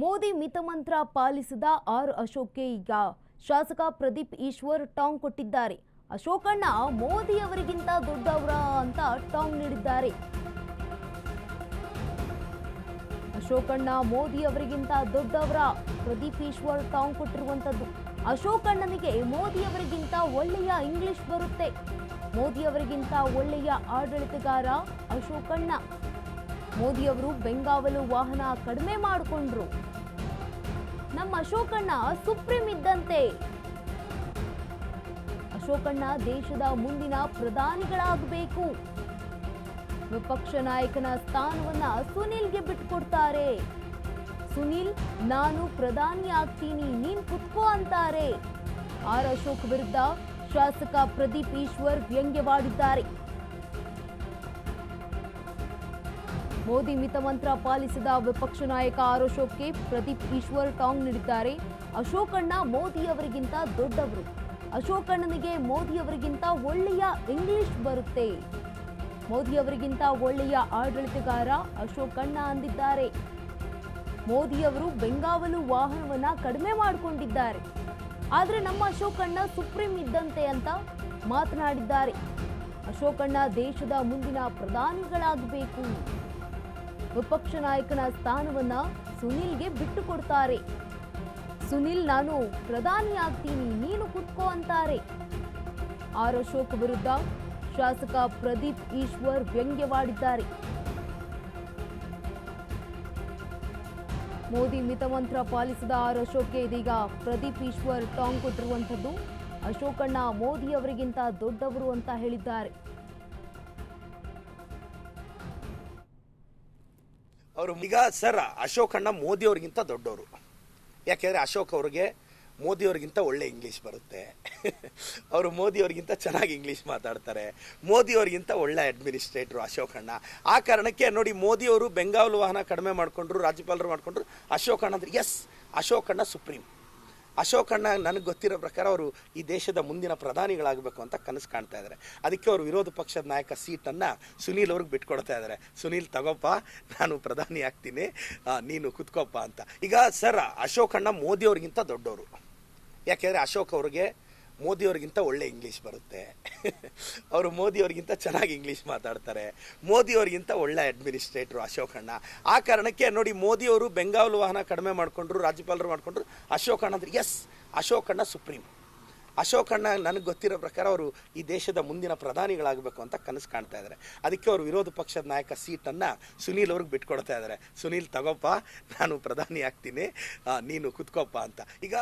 Modi ಮಿತಮಂತ್ರ ಪಾಲಿಸಿದ R ಅಶೋಕ್ಗೆ ಈಗ ಶಾಸಕ ಪ್ರದೀಪ್ ಈಶ್ವರ್ ಟಾಂಗ್ ಕೊಟ್ಟಿದ್ದಾರೆ. ಅಶೋಕಣ್ಣ ಮೋದಿ ಅವರಿಗಿಂತ ದೊಡ್ಡವರ ಅಂತ ಟಾಂಗ್ ನೀಡಿದ್ದಾರೆ. ಅಶೋಕಣ್ಣ ಮೋದಿ ಅವರಿಗಿಂತ ದೊಡ್ಡವರ ಪ್ರದೀಪ್ ಈಶ್ವರ್ ಟಾಂಗ್ ಕೊಟ್ಟಿರುವಂತದ್ದು. ಅಶೋಕಣ್ಣನಿಗೆ ಮೋದಿ ಅವರಿಗಿಂತ ಒಳ್ಳೆಯ ಇಂಗ್ಲಿಷ್ ಬರುತ್ತೆ. ಮೋದಿ ಅವರಿಗಿಂತ ಒಳ್ಳೆಯ ಆಡಳಿತಗಾರ ಅಶೋಕಣ್ಣ. ಮೋದಿ ಅವರು ಬೆಂಗಾವಲು ವಾಹನ ಕಡಿಮೆ ಮಾಡಿಕೊಂಡ್ರು. ನಮ್ಮ ಅಶೋಕಣ್ಣ ಸುಪ್ರೀಂ ಇದ್ದಂತೆ. ಅಶೋಕಣ್ಣ ದೇಶದ ಮುಂದಿನ ಪ್ರಧಾನಿಗಳಾಗಬೇಕು. ವಿಪಕ್ಷ ನಾಯಕನ ಸ್ಥಾನವನ್ನ ಸುನಿಲ್ಗೆ ಬಿಟ್ಟುಕೊಡ್ತಾರೆ. ಸುನಿಲ್, ನಾನು ಪ್ರಧಾನಿ ಆಗ್ತೀನಿ, ನೀನ್ ಕುತ್ಕೋ ಅಂತಾರೆ. ಆರ್ ಅಶೋಕ್ ವಿರುದ್ಧ ಶಾಸಕ ಪ್ರದೀಪ್ ಈಶ್ವರ್ ವ್ಯಂಗ್ಯವಾಡಿದ್ದಾರೆ. ಮೋದಿ ಮಿತಮಂತ್ರ ಪಾಲಿಸಿದ ವಿಪಕ್ಷ ನಾಯಕ ಆರ್ ಅಶೋಕ್ಗೆ ಪ್ರದೀಪ್ ಈಶ್ವರ್ ಟಾಂಗ್ ನೀಡಿದ್ದಾರೆ. ಅಶೋಕಣ್ಣ ಮೋದಿ ಅವರಿಗಿಂತ ದೊಡ್ಡವರು. ಅಶೋಕಣ್ಣನಿಗೆ ಮೋದಿ ಅವರಿಗಿಂತ ಒಳ್ಳೆಯ ಇಂಗ್ಲಿಷ್ ಬರುತ್ತೆ. ಮೋದಿ ಅವರಿಗಿಂತ ಒಳ್ಳೆಯ ಆಡಳಿತಗಾರ ಅಶೋಕಣ್ಣ ಅಂದಿದ್ದಾರೆ. ಮೋದಿ ಅವರು ಬೆಂಗಾವಲು ವಾಹನವನ್ನ ಕಡಿಮೆ ಮಾಡಿಕೊಂಡಿದ್ದಾರೆ. ಆದರೆ ನಮ್ಮ ಅಶೋಕಣ್ಣ ಸುಪ್ರೀಂ ಇದ್ದಂತೆ ಅಂತ ಮಾತನಾಡಿದ್ದಾರೆ. ಅಶೋಕಣ್ಣ ದೇಶದ ಮುಂದಿನ ಪ್ರಧಾನಿಗಳಾಗಬೇಕು. ವಿಪಕ್ಷ ನಾಯಕನ ಸ್ಥಾನವನ್ನ ಸುನಿಲ್ಗೆ ಬಿಟ್ಟು ಕೊಡ್ತಾರೆ. ಸುನಿಲ್, ನಾನು ಪ್ರಧಾನಿ ಆಗ್ತೀನಿ, ನೀನು ಕುತ್ಕೋ ಅಂತಾರೆ. ಆರ್ ಅಶೋಕ್ ವಿರುದ್ಧ ಶಾಸಕ ಪ್ರದೀಪ್ ಈಶ್ವರ್ ವ್ಯಂಗ್ಯವಾಡಿದ್ದಾರೆ. ಮೋದಿ ಮಿತಮಂತ್ರ ಪಾಲಿಸಿದ ಆರ್ ಅಶೋಕ್ಗೆ ಇದೀಗ ಪ್ರದೀಪ್ ಈಶ್ವರ್ ಟಾಂಗ್ ಕೊಟ್ಟಿರುವಂತದ್ದು. ಅಶೋಕಣ್ಣ ಮೋದಿ ಅವರಿಗಿಂತ ದೊಡ್ಡವರು ಅಂತ ಹೇಳಿದ್ದಾರೆ. ಅವರು ಈಗ ಸರ್ ಅಶೋಕಣ್ಣ ಮೋದಿ ಅವ್ರಿಗಿಂತ ದೊಡ್ಡವರು. ಯಾಕೆಂದರೆ ಅಶೋಕ್ ಅವ್ರಿಗೆ ಮೋದಿ ಅವ್ರಿಗಿಂತ ಒಳ್ಳೆ ಇಂಗ್ಲೀಷ್ ಬರುತ್ತೆ. ಅವರು ಮೋದಿ ಅವ್ರಿಗಿಂತ ಚೆನ್ನಾಗಿ ಇಂಗ್ಲೀಷ್ ಮಾತಾಡ್ತಾರೆ. ಮೋದಿ ಅವ್ರಿಗಿಂತ ಒಳ್ಳೆ ಅಡ್ಮಿನಿಸ್ಟ್ರೇಟ್ರು ಅಶೋಕಣ್ಣ. ಆ ಕಾರಣಕ್ಕೆ ನೋಡಿ, ಮೋದಿ ಅವರು ಬೆಂಗಾವಲು ವಾಹನ ಕಡಿಮೆ ಮಾಡಿಕೊಂಡ್ರು, ರಾಜ್ಯಪಾಲರು ಮಾಡಿಕೊಂಡ್ರು. ಅಶೋಕಣ್ಣ ಅಂದರೆ ಎಸ್, ಅಶೋಕಣ್ಣ ಸುಪ್ರೀಂ. ಅಶೋಕಣ್ಣ ನನಗೆ ಗೊತ್ತಿರೋ ಪ್ರಕಾರ ಅವರು ಈ ದೇಶದ ಮುಂದಿನ ಪ್ರಧಾನಿಗಳಾಗಬೇಕು ಅಂತ ಕನಸು ಕಾಣ್ತಾ ಇದ್ದಾರೆ. ಅದಕ್ಕೆ ಅವರು ವಿರೋಧ ಪಕ್ಷದ ನಾಯಕ ಸೀಟನ್ನು ಸುನೀಲ್ ಅವ್ರಿಗೆ ಬಿಟ್ಕೊಡ್ತಾ ಇದ್ದಾರೆ. ಸುನೀಲ್, ತಗೋಪ್ಪ, ನಾನು ಪ್ರಧಾನಿ ಆಗ್ತೀನಿ, ನೀನು ಕುತ್ಕೋಪ್ಪ ಅಂತ. ಈಗ ಸರ್ ಅಶೋಕಣ್ಣ ಮೋದಿ ಅವ್ರಿಗಿಂತ ದೊಡ್ಡವರು. ಯಾಕೆಂದರೆ ಅಶೋಕ್ ಅವ್ರಿಗೆ ಮೋದಿ ಅವ್ರಿಗಿಂತ ಒಳ್ಳೆ ಇಂಗ್ಲೀಷ್ ಬರುತ್ತೆ. ಅವರು ಮೋದಿ ಅವ್ರಿಗಿಂತ ಚೆನ್ನಾಗಿ ಇಂಗ್ಲೀಷ್ ಮಾತಾಡ್ತಾರೆ. ಮೋದಿ ಅವ್ರಿಗಿಂತ ಒಳ್ಳೆ ಅಡ್ಮಿನಿಸ್ಟ್ರೇಟ್ರು ಅಶೋಕಣ್ಣ. ಆ ಕಾರಣಕ್ಕೆ ನೋಡಿ, ಮೋದಿ ಅವರು ಬೆಂಗಾವಲು ವಾಹನ ಕಡಿಮೆ ಮಾಡಿಕೊಂಡ್ರು, ರಾಜ್ಯಪಾಲರು ಮಾಡಿಕೊಂಡ್ರು. ಅಶೋಕಣ್ಣ ಅಂದರೆ ಎಸ್, ಅಶೋಕಣ್ಣ ಸುಪ್ರೀಂ. ಅಶೋಕಣ್ಣ ನನಗೆ ಗೊತ್ತಿರೋ ಪ್ರಕಾರ ಅವರು ಈ ದೇಶದ ಮುಂದಿನ ಪ್ರಧಾನಿಗಳಾಗಬೇಕು ಅಂತ ಕನಸು ಕಾಣ್ತಾ ಇದ್ದಾರೆ. ಅದಕ್ಕೆ ಅವರು ವಿರೋಧ ಪಕ್ಷದ ನಾಯಕ ಸೀಟನ್ನು ಸುನೀಲ್ ಅವ್ರಿಗೆ ಬಿಟ್ಕೊಡ್ತಾ ಇದ್ದಾರೆ. ಸುನೀಲ್, ತಗೋಪ್ಪ, ನಾನು ಪ್ರಧಾನಿ ಆಗ್ತೀನಿ, ನೀನು ಕುತ್ಕೋಪ್ಪ ಅಂತ. ಈಗ